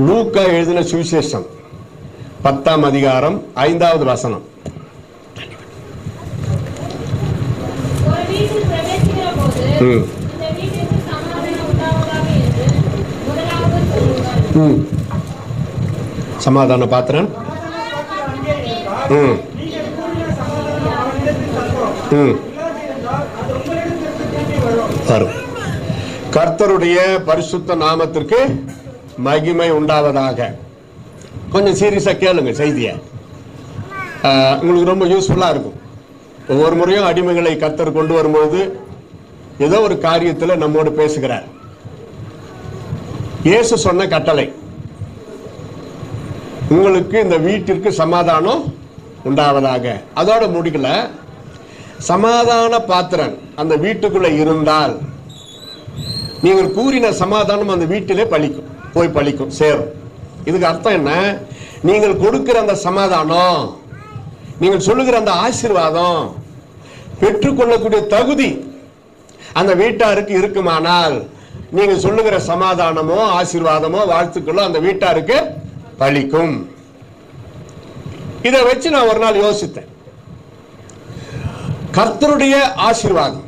லூக்கா எழுதின சுவிசேஷம் 10ஆம் அதிகாரம் 5வது வசனம். சமாதான பாத்திரன் கர்த்தருடைய பரிசுத்த நாமத்திற்கு மகிமை உண்டாவதாக. கொஞ்சம் சீரியஸா கேளுங்க செய்திய, உங்களுக்கு ரொம்ப யூஸ்ஃபுல்லா இருக்கும். ஒவ்வொரு முறையும் அடிமைகளை கர்த்தர் கொண்டு வரும்போது ஏதோ ஒரு காரியத்தில் நம்மோடு பேசுகிறார். இயேசு சொன்ன கட்டளை, உங்களுக்கு இந்த வீட்டிற்கு சமாதானம் உண்டாவதாக. அதோட முடிக்கல, சமாதான பாத்திரன் அந்த வீட்டுக்குள்ள இருந்தால் நீங்கள் கூறின சமாதானம் அந்த வீட்டிலே பலிக்கும், போய் பலிக்கும், சேரும். இதுக்கு அர்த்தம் என்ன? நீங்கள் கொடுக்கிற அந்த சமாதானம், நீங்கள் சொல்லுகிற அந்த ஆசீர்வாதம், பெற்றுக்கொள்ளக்கூடிய தகுதி அந்த வீட்டாருக்கு இருக்குமானால் நீங்கள் சொல்லுகிற சமாதானமோ ஆசீர்வாதமோ வாழ்த்துக்களோ அந்த வீட்டாருக்கு பலிக்கும். இதை வச்சு நான் ஒரு நாள் யோசித்தேன். கர்த்தருடைய ஆசீர்வாதம்,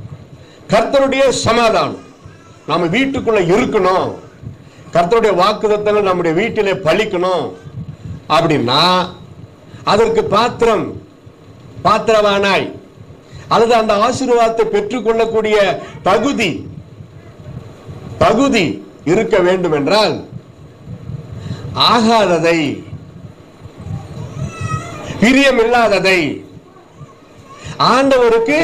கர்த்தருடைய சமாதானம் நம்ம வீட்டுக்குள்ள இருக்கணும், கர்த்தருடைய வாக்குத்தத்தங்கள் நம்முடைய வீட்டிலே பலிக்கணும் அப்படின்னா அதற்கு பாத்திரவானாய் அல்லது அந்த ஆசீர்வாதத்தை பெற்றுக்கொள்ளக்கூடிய தகுதி இருக்க வேண்டும் என்றால் ஆகாததை, பிரியமில்லாததை, ஆண்டவருக்கு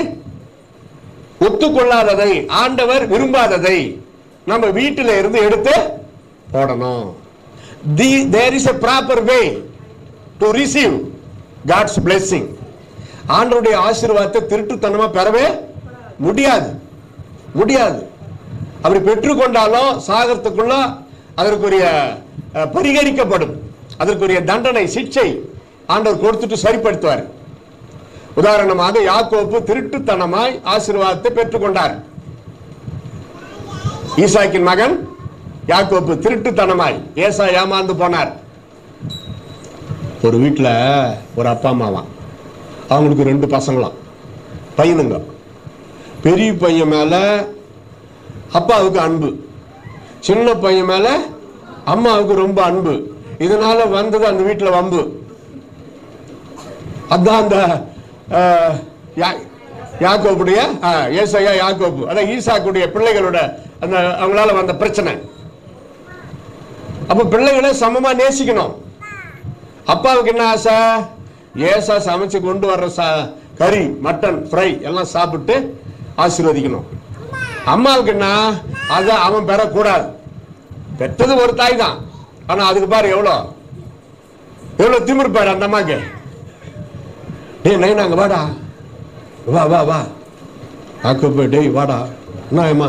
ஒத்துக்கொள்ளாததை, ஆண்டவர் விரும்பாததை நம்ம வீட்டில இருந்து எடுத்து போடணும். There is a proper way to receive God's blessing. ஆண்டவருடைய ஆசீர்வாதத்தை திருட்டுத்தனமா பெறவே முடியாது. அப்படி பெற்றுக்கொண்டாலும் சாகரத்துக்குள்ள அதற்குரிய பரிகரிக்கப்படும், அதற்குரிய தண்டனை, சிக்ஷை ஆண்டவர் கொடுத்துட்டு சரிப்படுத்துவார். உதாரணமாக யாக்கோபு திருட்டுத்தனமாய் ஆசீர்வாதத்தை பெற்றுக்கொண்டார். ஈசாக்கின் மகன் யாக்கோபு திருட்டுத்தனமாய் ஏசா ஏமாந்து போனார். ஒரு வீட்டுல ஒரு அப்பா அம்மாவாம், அவங்களுக்கு 2 பசங்களாம், பையனுங்க. பெரிய பையன் மேல அப்பாவுக்கு அன்பு, சின்ன பையன் மேல அம்மாவுக்கு ரொம்ப அன்பு. இதனால வந்தது அந்த வீட்டுல வம்பு. அதான் அந்த யாக்கோபுடைய ஏசாயா யாக்கோபு, அதான் ஈசாக்குடைய பிள்ளைகளோட அந்த அவங்களால வந்த பிரச்சனை. அப்ப பிள்ளைகளை சமமா நேசிக்கணும். அப்பாவுக்கு என்ன ஆசை? ஏசா சமைச்சு கொண்டு வர்ற கறி, மட்டன் ஃப்ரை எல்லாம் சாப்பிட்டு ஆசீர்வதிக்கணும். அம்மாவுக்கு என்ன? அத அவன் பெறக்கூடாது. பெற்றது ஒரு தாய் தான், ஆனா அதுக்கு பாரு எவ்வளவு திமிர் பாரு அந்த அம்மாக்கு. டேய் நைனாங்க வாடா, வா ஆக்கப்ப, டேய் வாடா, என்ன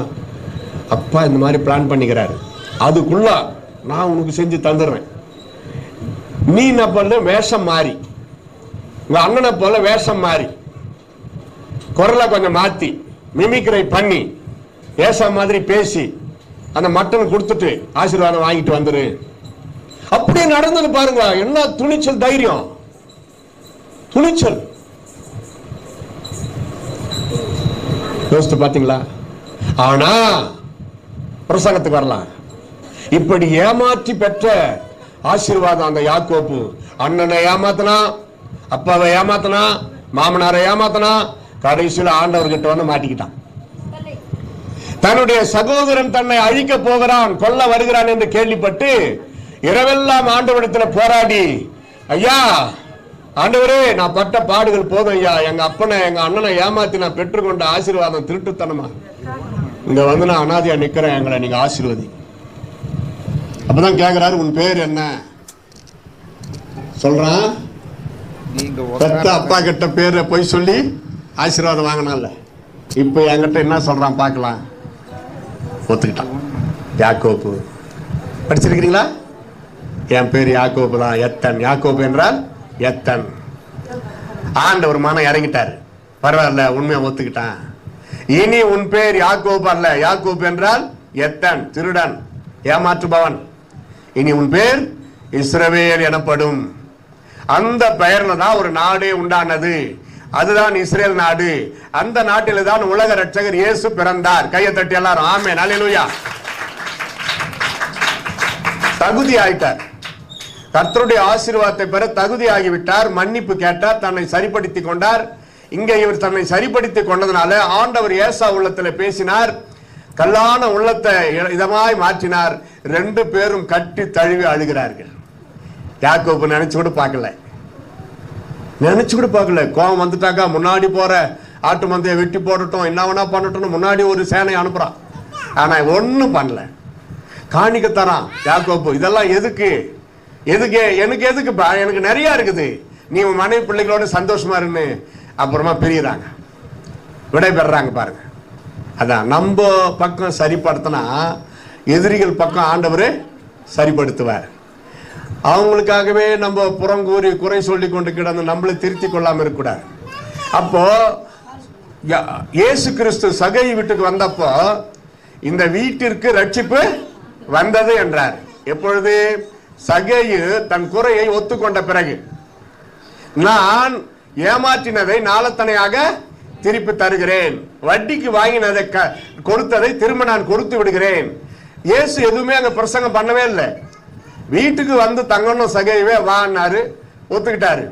அப்பா இந்த மாதிரி பிளான் பண்ணிக்கிறாரு, அதுக்குள்ள நான் உனக்கு செஞ்சு தந்துடுறேன். நீ என்ன பண்ண, வேஷம் மாறி, உங்க அண்ணனை போல வேஷம் மாறி, குரலை கொஞ்சம் மாத்தி, மிமிக்ரை பண்ணி, ஏசா மாதிரி பேசி அந்த மட்டன் கொடுத்துட்டு ஆசீர்வாதம் வாங்கிட்டு வந்துரு. அப்படியே நடந்தது பாருங்க. என்ன துணிச்சல், தைரியம், துணிச்சல். யோசித்து பாத்தீங்களா? ஆனா பிரசங்கத்துக்கு வரலாம். இப்படி ஏமாற்றி பெற்ற ஆசீர்வாதம் அந்த யாக்கோபு அண்ணனை ஏமாத்தனா, அப்பாவை ஏமாத்தனா, மாமனாரை ஏமாத்தனா, கடைசியில் ஆண்டவர்கிட்ட வந்து மாட்டிக்கிட்டான். தன்னுடைய சகோதரன் தன்னை அழிக்க போகிறான், கொல்ல வருகிறான் என்று கேள்விப்பட்டு இரவெல்லாம் ஆண்டவரிடத்தில் போராடி, ஐயா ஆண்டவரே நான் பட்ட பாடுகள் போதும் ஐயா, எங்க அப்பனை எங்க அண்ணனை ஏமாத்தி நான் பெற்றுக்கொண்ட ஆசீர்வாதம் திருட்டுத்தனமா, இங்க வந்து நான் அனாதையா நிக்கிறேன், எங்களை நீங்க ஆசீர்வதி. அப்பதான் கேக்குறாரு, உன் பேர் என்ன? சொல்றான், பெத்த அப்பா கிட்ட பேரை போய் சொல்லி ஆசீர்வாதம் வாங்கினால. இப்ப என்கிட்ட என்ன சொல்றான் பார்க்கலாம். ஒத்துக்கிட்டான். யாக்கோபு. படிச்சிருக்கிறீங்களா? என் பேர் யாக்கோபு தான், எத்தன். யாக்கோபு என்றால் எத்தன். ஆண்டவர் மனம் இறங்கிட்டாரு. பரவாயில்ல, உண்மையை ஒத்துக்கிட்டான். இனி உன் பேர் யாக்கோபு அல்ல, யாக்கோபு என்றால் எத்தன், திருடன், ஏமாற்றுபவன். இனி உன் பேர் இஸ்ரவேல் எனப்படும். அந்த பெயர்ல தான் ஒரு நாடே உண்டானது. அதுதான் இஸ்ரேல் நாடு. அந்த நாட்டில் தான் உலக ரட்சகர் இயேசு பிறந்தார். கையை தட்டி எல்லாரும் ஆமென் அல்லேலூயா. தகுதி ஆயிட்டார். கர்த்தருடைய ஆசீர்வாதத்தை பெற தகுதி ஆகிவிட்டார். மன்னிப்பு கேட்டார், தன்னை சரிப்படுத்திக் கொண்டார். இங்க இவர் தன்னை சரிப்படுத்திக் கொண்டதுனால ஆண்டவர் ஏசா உள்ளத்துல பேசினார். கல்லான உள்ளத்தை இதமாய் மாற்றினார். 2 பேரும் கட்டி தழுவி அழுகிறார்கள். யாக்கோபு நினைச்சு கூட பார்க்கல. கோபம் வந்துட்டாக்கா முன்னாடி போற ஆட்டு மந்தையை வெட்டி போடட்டும், என்ன வேணா பண்ணட்டும், முன்னாடி ஒரு சேனை அனுப்புறான். ஆனா ஒன்னும் பண்ணல. காணிக்க தரான் யாக்கோபு. இதெல்லாம் எதுக்கு? எனக்கு எதுக்குப்பா? எனக்கு நிறைய இருக்குது, நீ உன் மனைவி பிள்ளைகளோட சந்தோஷமா இருன்னு அப்புறமா பிரியுறாங்க, விடை பெறாங்க. பாருங்க, அதான் நம்ம பக்கம் சரிப்படுத்தினா எதிரிகள் பக்கம் ஆண்டவர் சரிப்படுத்துவார். அவங்களுக்காகவே நம்ம புறங்கூறி குறை சொல்லி கொண்டு கிடந்து நம்மளை திருத்தி கொள்ளாம இருக்கக்கூடாது. அப்போ இயேசு கிறிஸ்து சகை வீட்டுக்கு வந்தப்போ இந்த வீட்டிற்கு ரட்சிப்பு வந்தது என்றார். எப்பொழுது? சகையு தன் குறையை ஒத்துக்கொண்ட பிறகு. நான் ஏமாற்றினதை நாளத்தனையாக திருப்பி தருகிறேன், வட்டிக்கு வாங்கினதை கொடுத்ததை திரும்ப நான் கொடுத்து விடுகிறேன். இயேசு எதுவுமே அங்க பிரசங்கம் பண்ணவே இல்லை. வீட்டுக்கு வந்து தங்கணும் சகையவே வான்னாரு, ஒத்துக்கிட்டாரு.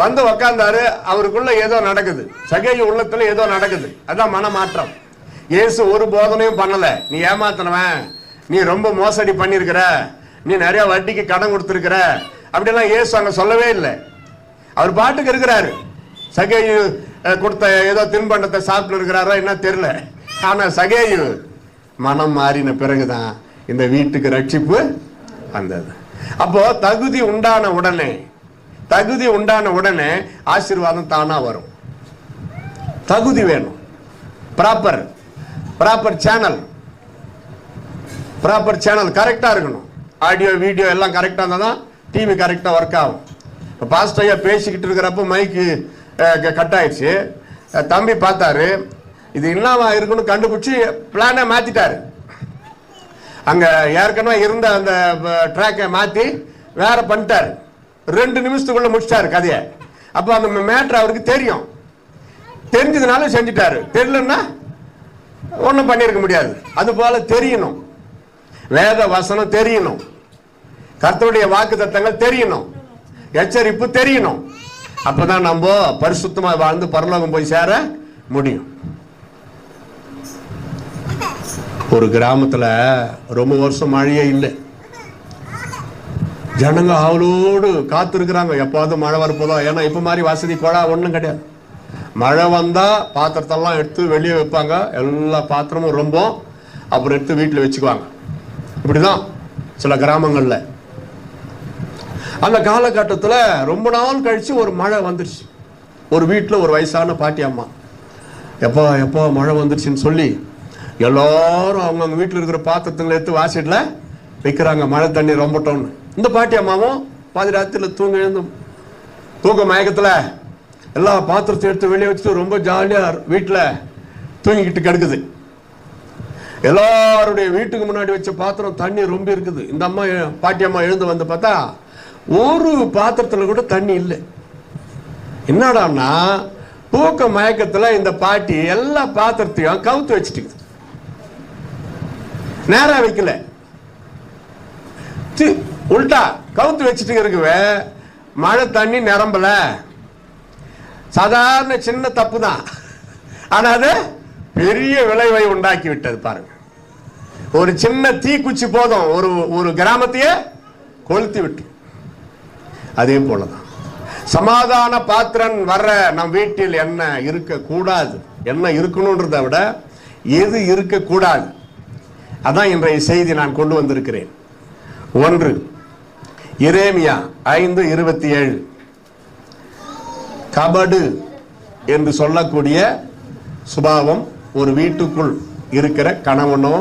வந்து உக்காந்தாரு. அவருக்குள்ள ஏதோ நடக்குது, சகைய உள்ளத்துல ஏதோ நடக்குது. அதான் மனமாற்றம். இயேசு ஒரு போதனையும் பண்ணல. நீ ஏமாத்தினவன், நீ ரொம்ப மோசடி பண்ணிருக்கிற, நீ நிறைய வட்டிக்கு கடன் கொடுத்திருக்கிற, அப்படிலாம் இயேசு அங்க சொல்லவே இல்லை. அவர் பாட்டுக்கு இருக்கிறாரு. சகையு கொடுத்த ஏதோ தின்பண்டத்தை சாப்பிட்டு இருக்கிறாரோ என்ன தெரியல. ஆனா சகையு மனம் மாறின பிறகுதான் இந்த வீட்டுக்கு ரட்சிப்பு வந்தது. அப்போ தகுதி உண்டான உடனே ஆசீர்வாதம் தானா வரும். தகுதி வேணும். ப்ராப்பர் சேனல் கரெக்டா இருக்கணும். ஆடியோ வீடியோ எல்லாம் கரெக்டா இருந்தா தான் டிவி கரெக்டா ஒர்க் ஆகும். பாஸ்டர் ஐயா பேசிக்கிட்டு இருக்கிறப்ப மைக்கு கட் ஆயிடுச்சு. தம்பி பார்த்தாரு, இது என்னவா இருக்குன்னு கண்டுபிடிச்சு பிளானை மாத்திட்டாரு. அங்க ஏற்கனவே இருந்த அந்த ட்ராக்கை மாத்தி வேற பண்ணிட்டாரு. 2 நிமிஷத்துக்குள்ள முடிச்சிட்டாரு கதையை. அப்போ அந்த மேட்டர் அவருக்கு தெரியும். தெரிஞ்சதுனால செஞ்சுட்டாரு. தெரியலன்னா ஒன்றும் பண்ணியிருக்க முடியாது. அது போல தெரியணும், வேத வசனம் தெரியணும், கர்த்தருடைய வாக்கு தத்தங்கள் தெரியணும், எச்சரிப்பு தெரியணும். அப்பதான் நம்ம பரிசுத்தமா வாழ்ந்து பரலோகம் போய் சேர முடியும். ஒரு கிராமத்துல ரொம்ப வருஷம் மழையே இல்லை. ஜனங்க அவளோடு காத்திருக்கிறாங்க, எப்பாவது மழை வரப்போதோ. ஏன்னா இப்ப மாதிரி வசதி குழா ஒண்ணும் கிடையாது. மழை வந்தா பாத்திரத்தெல்லாம் எடுத்து வெளியே வைப்பாங்க. எல்லா பாத்திரமும் ரொம்ப அப்புறம் எடுத்து வீட்டுல வச்சுக்குவாங்க. இப்படிதான் சில கிராமங்கள்ல. அந்த காலகட்டத்துல ரொம்ப நாள் கழிச்சு ஒரு மழை வந்துருச்சு. ஒரு வீட்டுல ஒரு வயசான பாட்டி அம்மா, எப்போ மழை வந்துருச்சுன்னு சொல்லி எல்லாரும் அவங்க வீட்டுல இருக்கிற பாத்திரங்களை எடுத்து வாசிட்ல வைக்கிறாங்க, மழை தண்ணி ரொம்பட்டோன்னு. இந்த பாட்டி அம்மாவும் பாதி ராத்திரில தூக்க மயக்கத்துல எல்லா பாத்திரத்தையும் எடுத்து வெளியே வச்சுட்டு ரொம்ப ஜாலியா வீட்டுல தூங்கிக்கிட்டு கிடக்குது. எல்லாருடைய வீட்டுக்கு முன்னாடி வச்ச பாத்திரம் தண்ணி ரொம்ப இருக்குது. இந்த அம்மா பாட்டி அம்மா எழுந்து வந்து பார்த்தா ஒரு பாத்திரத்துல கூட தண்ணி இல்லை. என்னடான்னா தூக்க மயக்கத்துல இந்த பாட்டி எல்லா பாத்திரத்தையும் கவுத்து வச்சுட்டு, நேரா வைக்கல, உல்டா கவுத்து வச்சுட்டு இருக்குவே. மழை தண்ணி நிரம்பல. சாதாரண சின்ன தப்பு தான், ஆனா அது பெரிய விளைவை உண்டாக்கி விட்டது. பாருங்க, ஒரு சின்ன தீக்குச்சி போதும் ஒரு கிராமத்தையே கொளுத்தி விட்டு. அதே போலதான் சமாதான பாத்திரன் வர்ற நம் வீட்டில் என்ன இருக்க கூடாது, என்ன இருக்கணும்ன்றதை விட எது இருக்க கூடாது, அதான் இன்றைய செய்தி நான் கொண்டு வந்திருக்கிறேன். 1 எரேமியா 5:27. கபடு என்று சொல்லக்கூடிய சுபாவம் ஒரு வீட்டுக்குள் இருக்கிற கணவனோ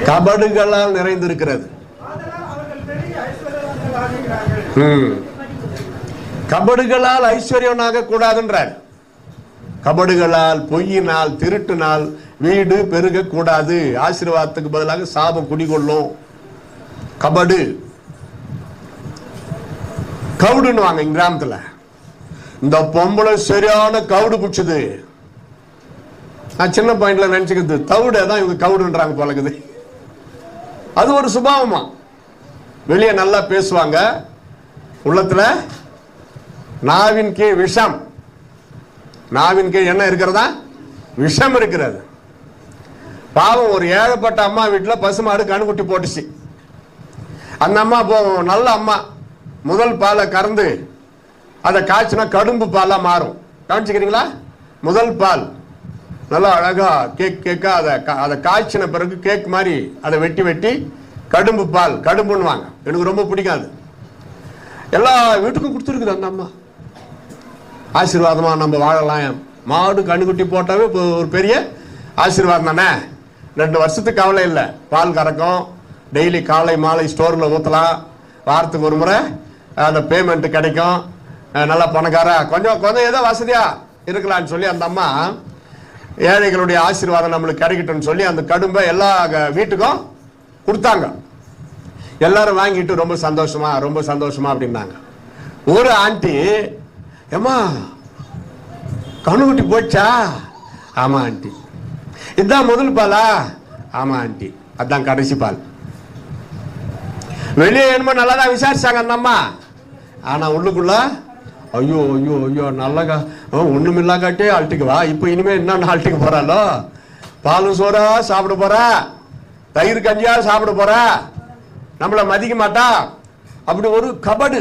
கபடுகளால் நிறைந்திருக்கிறது. கபடுகளால் ஐஸ்வர்யனாக கூடாதுன்றார். கபடுகளால், பொய்யினால், திருட்டுனால் வீடு பெருக கூடாது. ஆசீர்வாதத்துக்கு பதிலாக சாபம் குடிகொள்ளும். கபடு, கவுடுன்னு வாங்க கிராமத்துல. இந்த பொம்பளை சரியான கவுடு பிடிச்சது. நான் சின்ன பாயிண்ட்ல நினைச்சுக்கிறது தவுடு தான் இவங்க கவுடுன்றாங்க போலக்குது. அது ஒரு சுபாவமா. வெளியே நல்லா பேசுவாங்க, உள்ளத்துல நாவின் கீழ் விஷம். நாவின் கீழ் என்ன இருக்கிறதா? விஷம் இருக்கிறது. பாவம், ஒரு ஏழைப்பட்ட அம்மா வீட்டில் பசுமாடு கணுக்குட்டி போட்டுச்சு. அந்த அம்மா நல்ல அம்மா முதல் பாலை கறந்து அதை காய்ச்சினா கடும்பு பாலா மாறும். கவனிச்சுக்கிறீங்களா? முதல் பால் நல்லா அழகா கேக்கா அதை காய்ச்சின பிறகு கேக் மாதிரி அதை வெட்டி வெட்டி கடும்பு பால், கடும்புன்னுவாங்க. எனக்கு ரொம்ப பிடிக்காது. எல்லா வீட்டுக்கும் கொடுத்துருக்குது அந்த அம்மா. ஆசீர்வாதமா நம்ம வாழலாம். மாடு கண்ணுக்குட்டி போட்டாவே ஒரு பெரிய ஆசீர்வாதம் தானே. 2 வருஷத்துக்கு கவலை இல்லை. பால் கறக்கும், டெய்லி காலை மாலை ஸ்டோரில் ஊற்றலாம், வாரத்துக்கு ஒரு முறை அந்த பேமெண்ட் கிடைக்கும். நல்லா பணக்கார கொஞ்சம் கொஞ்சம் ஏதோ வசதியா இருக்கலாம்னு சொல்லி அந்த அம்மா ஏழைகளுடைய ஆசீர்வாதம் நம்மளுக்கு கிடைக்கட்டும்னு சொல்லி அந்த கடும்பை எல்லா வீட்டுக்கும் கொடுத்தாங்க. எல்லாரும் வாங்கிட்டு ரொம்ப சந்தோஷமா ரொம்ப சந்தோஷமா அப்படின்னாங்க. ஒரு ஆண்டி, ஏமா கண்ணுக்குட்டி போச்சா? ஆமா ஆண்டி. இதுதான் முதல் பாலா? ஆமா ஆண்டி. அதான் கடைசி பால். வெளியே என்னமோ நல்லா தான் விசாரிச்சாங்க அந்த அம்மா. ஆனா உள்ளுக்குள்ள ஐயோ ஐயோ ஐயோ நல்ல ஒண்ணுமில்லா காட்டே ஆல்ட்டுக்கு வா. இப்ப இனிமே என்ன ஆல்ட்டுக்கு போறாளோ? பாலும் சோறா சாப்பிட போறா, தயிர் கஞ்சியா சாப்பிட போறா, நம்மள மதிக்க மாட்டா. அப்படி ஒரு கபடு,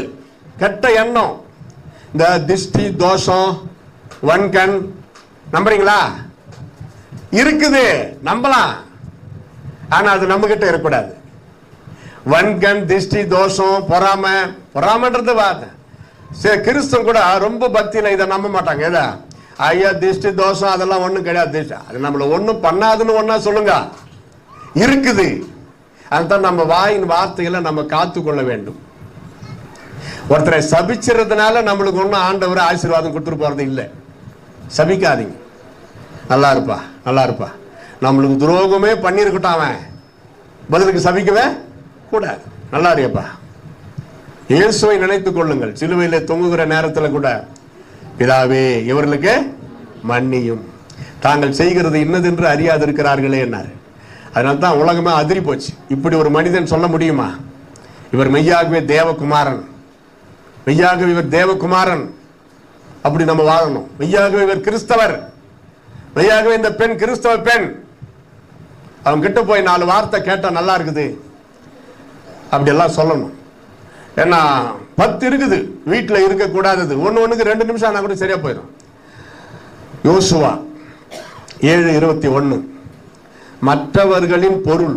கெட்ட எண்ணம். இந்த திஷ்டி தோஷம், வன்கண் நம்புறீங்களா? இருக்குது, நம்பலாம். ஆனா அது நம்ம கிட்ட இருக்கக்கூடாது. வன்கண், திஷ்டி தோஷம், பொறாமை. பொறாமன்றது வார்த்தை. கிறிஸ்தவன் கூட ரொம்ப பக்தியில இதை நம்ப மாட்டாங்க. எதா ஐயா திஷ்டி தோஷம் அதெல்லாம் ஒண்ணும் கிடையாது. அது நம்மள ஒண்ணும் பண்ணாதுன்னு ஒன்னா சொல்லுங்க. இருக்குது. அதுதான் நம்ம வாயின் வார்த்தைகளை நம்ம காத்து கொள்ள வேண்டும். ஒருத்தரை சபிச்சிருந்தனால நம்மளுக்கு ஒன்றும் ஆண்டவர் ஆசீர்வாதம் கொடுத்துட்டு போறது இல்லை. சபிக்காதீங்க. நல்லா இருப்பா நல்லா இருப்பா. நம்மளுக்கு துரோகமே பண்ணிருக்கட்டும், அவன் பதிலுக்கு சபிக்கவே கூடாது. நல்லா இருப்பா. இயேசுவை நினைத்துக் கொள்ளுங்கள். சிலுவையில தொங்குகிற நேரத்தில் கூட பிதாவே இவர்களுக்கு மன்னியும், தாங்கள் செய்கிறது இன்னதென்று அறியாது இருக்கிறார்களே என்னாரு. அதனால தான் உலகமே அதிரி போச்சு. இப்படி ஒரு மனிதன் சொல்ல முடியுமா? இவர் மெய்யாகவே தேவகுமாரன், மெய்யாகவே இவர் தேவகுமாரன், அப்படி நம்ம வாழணும். மெய்யாகவே இவர் கிறிஸ்தவர், மெய்யாகவே இந்த பெண் கிறிஸ்தவ பெண். அவங்க கிட்ட போய் 4 வார்த்தை கேட்டா நல்லா இருக்குது அப்படி எல்லாம் சொல்லணும். ஏன்னா 10 இருக்குது வீட்டில் இருக்கக்கூடாதது. ஒண்ணுக்கு 2 நிமிஷம் ஆனா கூட சரியா போயிடும். யோசுவா 7:21, மற்றவர்களின் பொருள்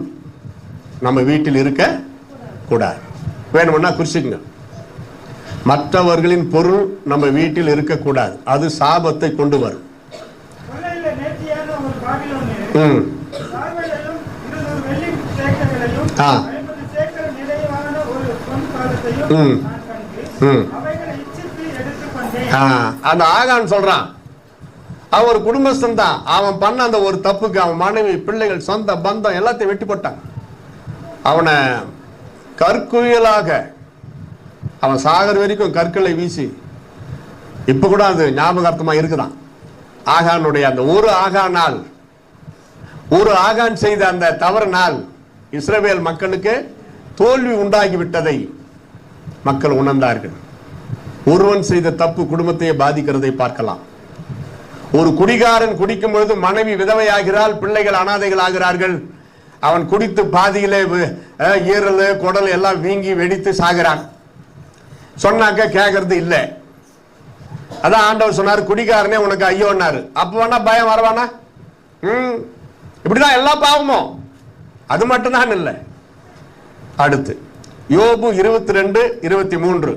நம்ம வீட்டில் இருக்க கூடாது. வேணும்னா குறிச்சுங்க. மற்றவர்களின் பொருள் நம்ம வீட்டில் இருக்கக்கூடாது. அது சாபத்தை கொண்டு வரும். அந்த ஆகான் சொல்றான், அவன் ஒரு குடும்பஸ்தன் தான். அவன் பண்ண அந்த ஒரு தப்புக்கு அவன் மனைவி, பிள்ளைகள், சொந்த பந்தம் எல்லாத்தையும் வெட்டி போட்டான். அவனை கற்குயலாக அவன் சாகர் வரைக்கும் கற்களை வீசி, இப்ப கூட அது ஞாபகார்த்தமா இருக்குதான். ஆகானுடைய அந்த ஒரு ஆகான் செய்த அந்த தவறினால் இஸ்ரவேல் மக்களுக்கு தோல்வி உண்டாகிவிட்டதை மக்கள் உணர்ந்தார்கள். ஒருவன் செய்த தப்பு குடும்பத்தையே பாதிக்கிறதை பார்க்கலாம். ஒரு குடிகாரன் குடிக்கும் பொழுது மனைவி விதவையாகிறாள், பிள்ளைகள் அனாதைகள் ஆகிறார்கள். அவன் குடித்து பாதியிலே ஈரல் குடல் எல்லாம் வீங்கி வெடித்து சாகிறான். சொன்னாக்க கேட்கறது இல்லை. அதான் ஆண்டவர் சொன்னார், குடிகாரனே உனக்கு ஐயோன்னாரு. அப்ப வேணா பயம் வரவானா? இப்படிதான் எல்லா பாவமும். அது மட்டும்தான் இல்லை. அடுத்து யோபு 22:23,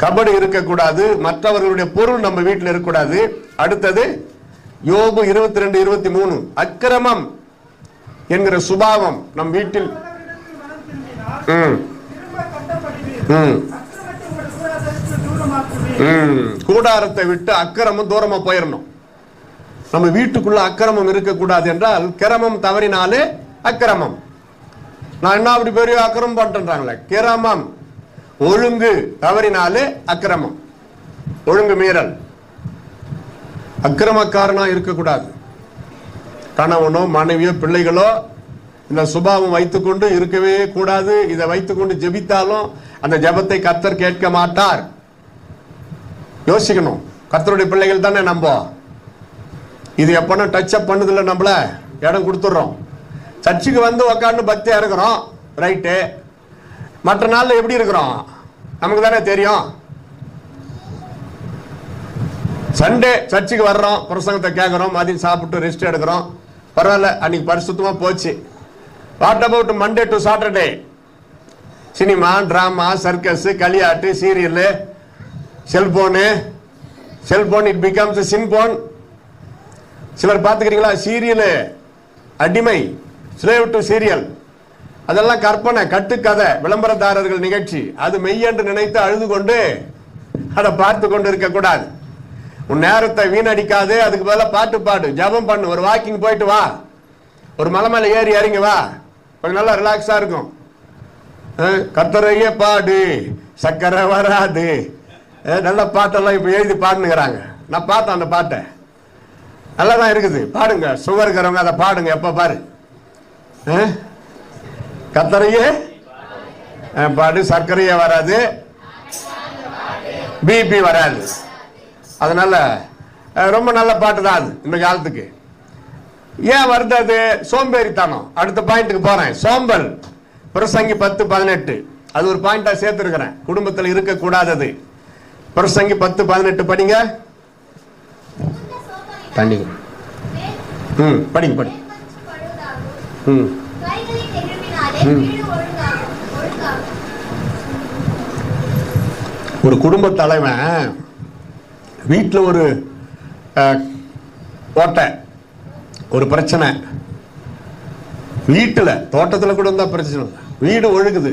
கபடு இருக்கக்கூடாது, மற்றவர்களுடைய பொருள் நம்ம வீட்டில் இருக்கக்கூடாது. அடுத்தது யோபு 22:23, அக்கிரமம் என்கிற சுபாவம் நம் வீட்டில் கூடாரத்தை விட்டு அக்கிரமம் தூரமா போயிடணும். நம்ம வீட்டுக்குள்ள அக்கிரமம் இருக்கக்கூடாது என்றால் கிரமம் தவறினாலே அக்கிரமம். நான் என்ன அப்படி பெரிய அக்கிரமம் பண்றாங்களே, கிரமம் ஒழுங்கு தவறினாலே அக்கிரமம், ஒழுங்கு மீறல். அக்கிரமக்காரனா இருக்கக்கூடாது. கணவனோ மனைவியோ பிள்ளைகளோ இந்த சுபாவம் வைத்துக்கொண்டு இருக்கவே கூடாது. இதை வைத்துக்கொண்டு ஜெபித்தாலும் அந்த ஜெபத்தை கர்த்தர் கேட்க மாட்டார். யோசிக்கணும். கர்த்தருடைய பிள்ளைகள் தானே நம்ம. இது எப்பனா டச் அப் பண்ணுதில்ல, நம்மள இடம் கொடுத்துட்றோம். சர்ச்சுக்கு வந்து உக்காந்து பக்தியா இருக்கிறோம், ரைட்டு. மற்ற நாள்ல எப்படி இருக்கிறோம் நமக்கு தானே தெரியும். சண்டே சர்ச்சுக்கு வர்றோம், பிரசங்கத்தை கேட்கிறோம், மதியம் சாப்பிட்டு ரெஸ்ட் எடுக்கிறோம், பரவாயில்ல, அன்னைக்கு பரிசுத்தமா போச்சு. What about Monday to Saturday? Cinema, drama, circus, களியாட்டு, serial, cellphone. Cellphone it becomes sin phone. சிலர் பார்த்துக்கிறீங்களா, சீரியல் அடிமை, ஸ்லேவ் டு சீரியல். அதெல்லாம் கற்பனை, கட்டுக்கதை, விளம்பரதாரர்கள் நிகழ்ச்சி. அது மெய்யென்று நினைத்து அழுது கொண்டு அதை பார்த்து கொண்டு இருக்க கூடாது. உன் நேரத்தை வீணடிக்காது. அதுக்கு பதிலாக பாட்டு பாடு, ஜபம் பண்ணு, ஒரு வாக்கிங் போயிட்டு வா, ஒரு மலை மேல ஏறி இறங்கி வா, கொஞ்சம் நல்லா ரிலாக்ஸா இருக்கும். கர்த்தரையே பாடு, சக்கரை வராது, நல்ல பாட்டெல்லாம் இப்ப எழுதி பாடுனுங்கிறாங்க. நான் பார்த்தேன் அந்த பாட்டை, நல்லாதான் இருக்குது, பாடுங்க. சுகர் இருக்கிறவங்க அதை பாடுங்க. எப்ப பாரு கர்த்தரையே பாடு, சர்க்கரையே வராது, பிபி வராது. அதனால ரொம்ப நல்ல பாட்டு தான் அது இந்த காலத்துக்கு. ஏன் வருது அது? சோம்பேறித்தனம். அடுத்த பாயிண்ட்டுக்கு போறேன். சோம்பல். பிரசங்கி 10:18 அது ஒரு பாயிண்டா சேர்த்திருக்கிறேன். குடும்பத்தில் இருக்க கூடாதது. பிரசங்கி 10:18 படிங்க. படிங்க படிங்க. ஒரு குடும்ப தலைவன் வீட்டில் ஒரு ஓட்டை, ஒரு பிரச்சனை, வீட்டில் தோட்டத்தில் கூட இருந்தா பிரச்சனை, வீடு ஒழுகுது.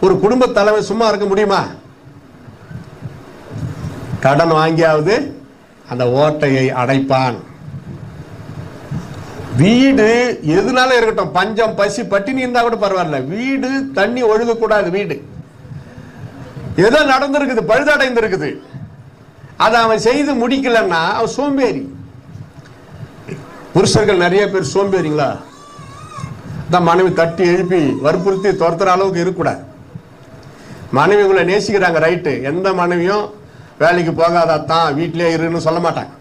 ஒரு குடும்ப தலைவன் சும்மா இருக்க முடியுமா? கடன் வாங்கியாவது அந்த ஓட்டையை அடைப்பான். வீடு எதுனால இருக்கட்டும், பஞ்சம் பசி பட்டினி இருந்தா கூட பரவாயில்ல, வீடு தண்ணி ஒழுகக்கூடாது. வீடு ஏதோ நடந்திருக்குது, பழுதடைந்திருக்குது, அதை அவன் செய்து முடிக்கலன்னா அவன் சோம்பேறி. புருஷர்கள் நிறைய பேர் சோம்பேறிங்களா? தான் மனைவி தட்டி எழுப்பி வற்புறுத்தி துரத்துற அளவுக்கு இருக்கக்கூடாது. மனைவி உங்களை நேசிக்கிறாங்க, ரைட்டு. எந்த மனைவியும் வேலைக்கு போகாதான் வீட்டிலே இருன்னு சொல்ல மாட்டாங்க.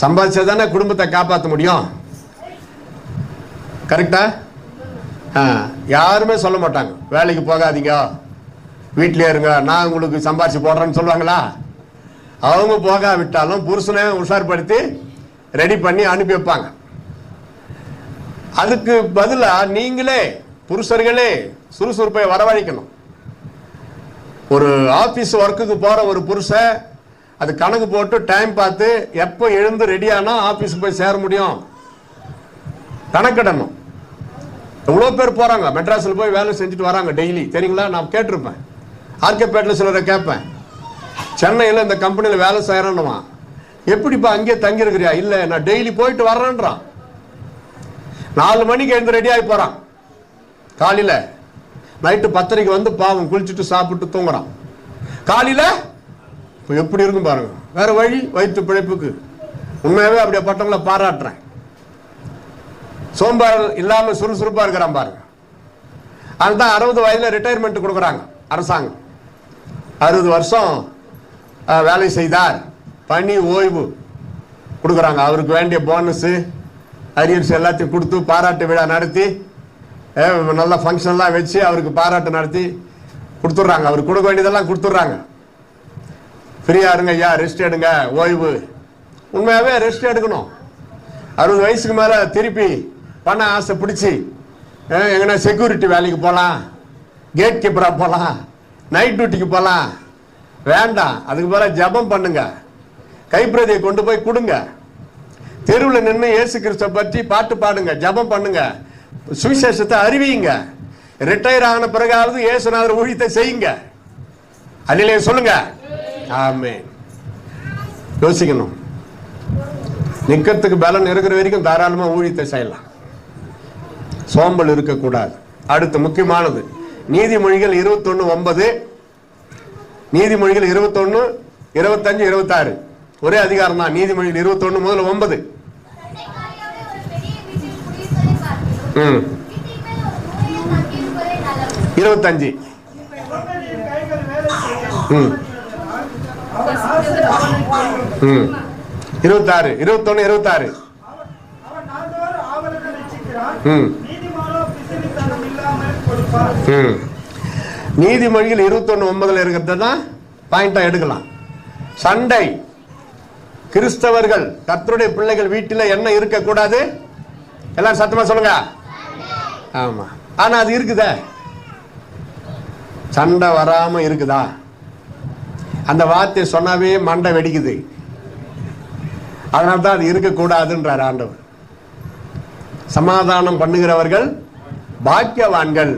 சம்பாதிச்சதானே குடும்பத்தை காப்பாற்ற முடியும். கரெக்டா? யாருமே சொல்ல மாட்டாங்க வேலைக்கு போகாதீங்க, வீட்டிலே இருங்க, நான் உங்களுக்கு சம்பாதிச்சு போடுறேன்னு சொல்லுவாங்களா? அவங்க போகாவிட்டாலும் புருஷனை உஷார்படுத்தி ரெடி பண்ணி அனுப்பி வைப்பாங்க. அதுக்கு பதிலா நீங்களே புருஷர்களே சுறுசுறுப்பை வரவழைக்கணும். ஒரு ஆபீஸ் ஒர்க்குக்கு போற ஒரு புருஷன் அது கணக்கு போட்டு டைம் பார்த்து எப்போ எழுந்து ரெடியானா ஆபீஸ் போய் சேர முடியும், கணக்கிடணும். எவ்வளோ பேர் போறாங்க, மெட்ராஸில் போய் வேலை செஞ்சுட்டு வராங்க டெய்லி, தெரியுங்களா? நான் கேட்டிருப்பேன். ஆர்கேபேட்டில் சிலரை கேட்பேன், சென்னையில் இந்த கம்பெனியில் வேலை செய்யறேன்னுவா, எப்படிப்பா அங்கேயே தங்கியிருக்கிறியா? இல்லை, நான் டெய்லி போயிட்டு வர்றேன்றான். 4 மணிக்கு எழுந்து ரெடி ஆகி போறான் காலையில், நைட்டு 10:30 வந்து பாவம் குளிச்சுட்டு சாப்பிட்டு தூங்குறான். காலையில் இப்போ எப்படி இருக்கும் பாருங்க. வேற வழி, வயிற்று பிழைப்புக்கு. உண்மையாவே அப்படியே பட்டவங்களை பாராட்டுறேன். சோம்பார் இல்லாம சுறுசுறுப்பா இருக்கிறான் பாருங்க. அதுதான் 60 வயதுல ரிட்டையர்மெண்ட் கொடுக்குறாங்க அரசாங்கம். 60 வருஷம் வேலை செய்தார், பணி ஓய்வு கொடுக்குறாங்க. அவருக்கு வேண்டிய போனஸ், அரியர்ஸ் எல்லாத்தையும் கொடுத்து பாராட்டு விழா நடத்தி நல்ல ஃபங்க்ஷன்லாம் வச்சு அவருக்கு பாராட்டு நடத்தி கொடுத்துட்றாங்க. அவருக்கு கொடுக்க வேண்டியதெல்லாம் கொடுத்துட்றாங்க. ஃப்ரீயா இருங்க ஐயா, ரெஸ்ட் எடுங்க, ஓய்வு. உண்மையாவே ரெஸ்ட் எடுக்கணும். 60 வயசுக்கு மேல திருப்பி பண ஆசை பிடிச்சி எங்கன்னா செக்யூரிட்டி வேலைக்கு போகலாம், கேட் கீப்பரா போகலாம், நைட் டியூட்டிக்கு போகலாம். வேண்டாம். அதுக்கு பதிலாக ஜபம் பண்ணுங்க, கைப்பிரதியை கொண்டு போய் கொடுங்க, தெருவில் நின்று இயேசு கிறிஸ்துவ பற்றி பாட்டு பாடுங்க, ஜபம் பண்ணுங்க, சுவிசேஷத்தை அறிவியுங்க. ரிட்டையர் ஆன பிறகாவது இயேசுநாதர் ஊழியத்தை செய்யுங்க. அல்லேலூயா சொல்லுங்க. ஆமென். யோசிக்கணும். நிக்கிறதுக்கு பலன் இருக்கிற வரைக்கும் தாராளமா ஊழியத்தை செய்யலாம். சோம்பல் இருக்கக்கூடாது. அடுத்து முக்கியமானது நீதிமொழிகள் 21:9, நீதிமொழிகள் 21, 25, 26 ஒரே அதிகாரம் தான். நீதிமொழிகள் 21 முதல் 9. 25. 26, 21, 26. நீதிமொழிகள் 21:9 இருக்கிறது பாயிண்டா எடுக்கலாம். சண்டை. கிறிஸ்தவர்கள் கர்த்தருடைய பிள்ளைகள் வீட்டில் என்ன இருக்கக்கூடாது? எல்லாம் சத்தமா சொல்லுங்க. ஆமா. ஆனா அது இருக்குதா? சண்டை வராம இருக்குதா? அந்த வார்த்தை சொன்னாவே மண்டை வெடிக்குது. அதனால்தான் அது இருக்கக்கூடாதுன்றார் ஆண்டவர். சமாதானம் பண்ணுகிறவர்கள் பாக்கியவான்கள்,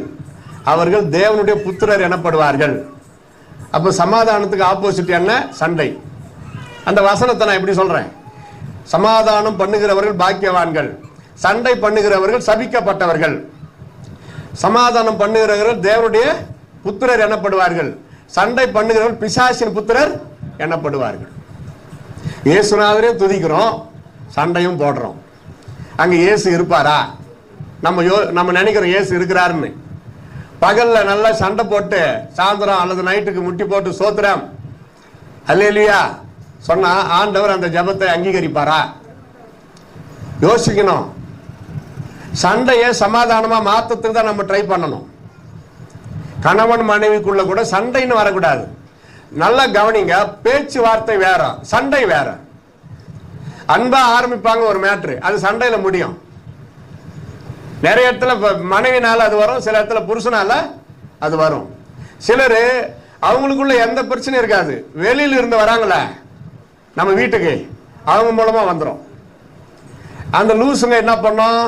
அவர்கள் தேவனுடைய புத்திரர் எனப்படுவார்கள். அப்ப சமாதானத்துக்கு ஆப்போசிட் என்ன? சண்டை. அந்த வசனத்தை நான் எப்படி சொல்றேன்? சமாதானம் பண்ணுகிறவர்கள் பாக்கியவான்கள், சண்டை பண்ணுகிறவர்கள் சபிக்கப்பட்டவர்கள். சமாதானம் பண்ணுகிறவர்கள் தேவனுடைய புத்திரர் எனப்படுவார்கள், சண்டை பண்ணுகிறவர்கள் பிசாசின் புத்திரர் எனப்படுவார்கள். இயேசுநாதரையும் துதிக்கிறோம், சண்டையும் போடுறோம். அங்க இயேசு இருப்பாரா? நம்ம நினைக்கிறோம் இயேசு இருக்கிறாருன்னு. பகல்ல நல்லா சண்டை போட்டு சாயந்தரம் அல்லது நைட்டுக்கு முட்டி போட்டு சோத்திரம் அல்லேலூயா சொன்னா ஆண்டவர் அந்த ஜெபத்தை அங்கீகரிப்பாரா? யோசிக்கணும். சண்டையை சமாதானமா மாத்தத்துக்கு தான் நம்ம ட்ரை பண்ணணும். கணவன் மனைவிக்குள்ள கூட சண்டைன்னு வரக்கூடாது. நல்லா கவனிங்க. பேச்சுவார்த்தை வேற, சண்டை வேற. அன்பா ஆரம்பிப்பாங்க ஒரு மேட்ரு, அது சண்டையில முடியும். நிறைய இடத்துல மனைவினால அது வரும், சில இடத்துல புருஷனால அது வரும். சிலர் அவங்களுக்குள்ள எந்த பிரச்சனையும் இருக்காது, வெளியில இருந்து வராங்களே நம்ம வீட்டுக்கு, அவங்க மூலமா வந்துடும். அந்த லூசுங்க என்ன பண்ணோம்?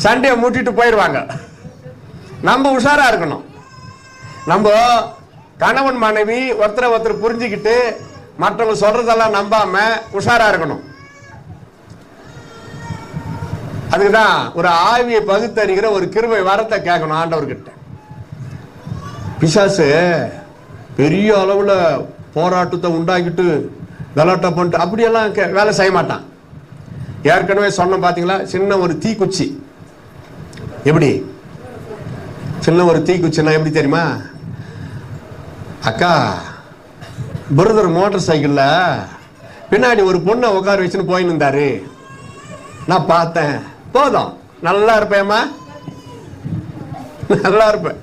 சண்டையை மூட்டிட்டு போயிடுவாங்க. நம்ம உஷாரா இருக்கணும். நம்ம கணவன் மனைவி ஒருத்தரை ஒருத்தர் புரிஞ்சுக்கிட்டு மற்றவங்க சொல்றதெல்லாம் நம்பாம உஷாரா இருக்கணும். அதுக்குதான் ஒரு ஆவியை பகுத்தறிகிற ஒரு கிருபை வரத்தை கேட்கணும் ஆண்டவர்கிட்ட. பிசாசு பெரிய அளவுல போராட்டத்தை உண்டாக்கிட்டு கலாட்டா பண்ணிட்டு அப்படியெல்லாம் வேலை செய்ய மாட்டான். ஏற்கனவே சொன்ன பாத்தீங்களா, சின்ன ஒரு தீக்குச்சி. எப்படி சின்ன ஒரு தீக்குச்சின்னா எப்படி தெரியுமா? அக்கா பிரதர் மோட்டார் சைக்கிள்ல பின்னாடி ஒரு பொண்ணை உட்கார வச்சுன்னு போயின்னு இருந்தாரு, நான் பார்த்தேன். போதும், நல்லா இருப்பேம்மா, நல்லா இருப்பேன்.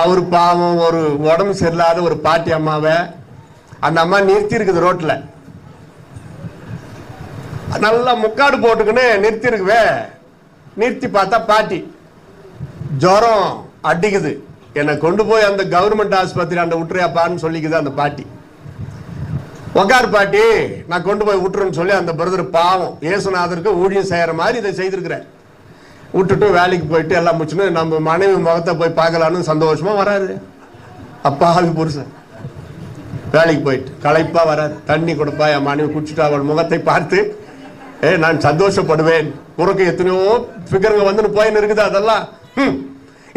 அவரு பாவம் ஒரு உடம்பு சரியில்லாத ஒரு பாட்டி அம்மாவை அந்த அம்மா நிறுத்தி இருக்குது ரோட்ல, நல்லா முக்காடு போட்டுக்குன்னு நிறுத்தி இருக்குவே. நிறுத்தி பார்த்தா பாட்டி ஜுரம் அடிக்குது. என்னை கொண்டு போய் அந்த கவர்மெண்ட் ஆஸ்பத்திரி அந்த விட்டுறியாப்பான்னு சொல்லிக்குது அந்த பாட்டி. உக்கார் பாட்டி, நான் கொண்டு போய் விட்டுருன்னு சொல்லி அந்த பிரதர் பாவம் இயேசுநாதருக்கு ஊழியம் செய்யற மாதிரி இதை செய்திருக்கிறேன். விட்டுட்டு வேலைக்கு போயிட்டு எல்லாம் முடிச்சுன்னு நம்ம மனைவி முகத்தை போய் பார்க்கலான்னு சந்தோஷமா வராரு. அப்பாவி புருஷன் வேலைக்கு போயிட்டு களைப்பா வராரு. தண்ணி கொடுப்பா, என் மனைவி குடிச்சுட்டு அவள் முகத்தை பார்த்து நான் சந்தோஷப்படுவேன். குறுக்கு எத்தனையோ பிகருங்க வந்து போயின்னு இருக்குது. அதெல்லாம்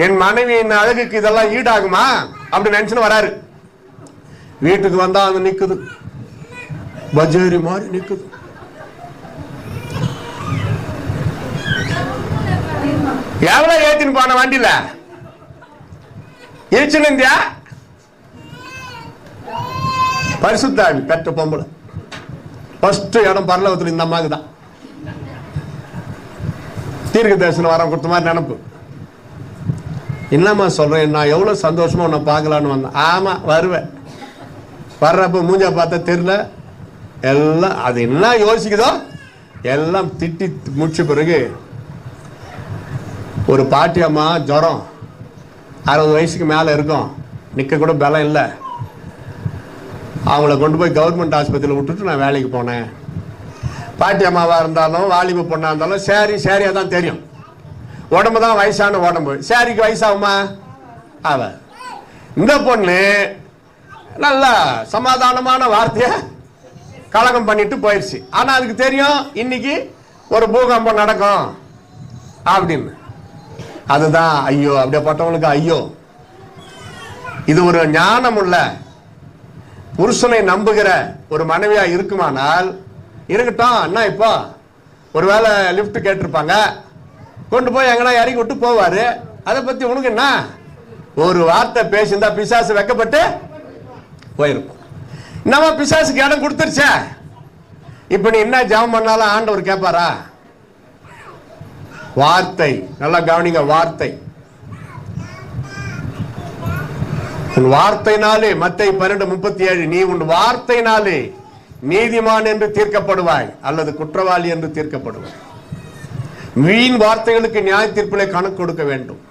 என் மனைவியின் அழகுக்கு இதெல்லாம் ஈடாகுமா அப்படி நினைச்சுன்னு வராரு. வீட்டுக்கு வந்தா அது நிக்குது, பஜேரி மாதிரி நிக்குது. எவ்வளவு ஏத்தின்னு போன வண்டியில இந்தியா பரிசுத்தாவி பெற்ற பொம்பளை. ஃபர்ஸ்ட் இடம் பரலோகத்தில் இந்த அம்மாவுக்கு தான். தீர்க்க தரிசனம் வரம் கொடுத்த மாதிரி நினைப்பு. என்னம்மா சொல்றேன், நான் எவ்வளவு சந்தோஷமா உன்னை பார்க்கலான்னு வந்தேன். ஆமா வருவேன். வர்றப்ப மூஞ்சா பார்த்தா தெரியல. எல்லாம் அது என்ன யோசிக்குதோ எல்லாம் திட்டி முடிச்ச பிறகு ஒரு பாட்டி அம்மா ஜுரம் 60 வயசுக்கு மேல இருக்கும், நிக்க கூட பலம் இல்லை. அவங்கள கொண்டு போய் கவர்மெண்ட் ஆஸ்பத்திரியில் விட்டுட்டு நான் வேலைக்கு போனேன். பாட்டி அம்மாவா இருந்தாலும் வாலிப பொண்ணா இருந்தாலும் சேரியா தான் தெரியும். உடம்பு தான் வயசான உடம்பு, சேரிக்கு வயசாகுமா? அவ இந்த பொண்ணு நல்ல சமாதானமான வார்த்தைய கலகம் பண்ணிட்டு போயிடுச்சு. ஆனா அதுக்கு தெரியும் இன்னைக்கு ஒரு பூகம்பம் நடக்கும் அப்படின்னு. அதுதான் ஐயோ, அப்படியேப்பட்டவங்களுக்கு ஐயோ. இது ஒரு ஞானம் உள்ள புருஷனை நம்புகிற ஒரு மனைவியா இருக்குமானால் இருக்கட்டும். என்ன இப்போ ஒருவேளை லிப்ட் கேட்டிருப்பாங்க, கொண்டு போய் எங்கன்னா இறக்கி விட்டு போவாரு. அதை பத்தி உனக்கு என்ன? ஒரு வார்த்தை பேசியிருந்தா பிசாசு வெக்கப்பட்டு போயிருக்கும். நம்ம பிசாசுக்கு இடம் கொடுத்துருச்ச. இப்ப நீ என்ன ஜெபம் பண்ணாலும் ஆண்டவர் கேட்பாரா? வார்த்தை, நல்லா கவனிங்க, வார்த்தை. உன் வார்த்தைனாலே, மத்தேயு 12:37, நீ உன் வார்த்தைனாலே நீதிமான் என்று தீர்க்கப்படுவாய் அல்லது குற்றவாளி என்று தீர்க்கப்படுவாய். வீண் வார்த்தைகளுக்கு நியாய தீர்ப்பிலே கணக்கு கொடுக்க வேண்டும்.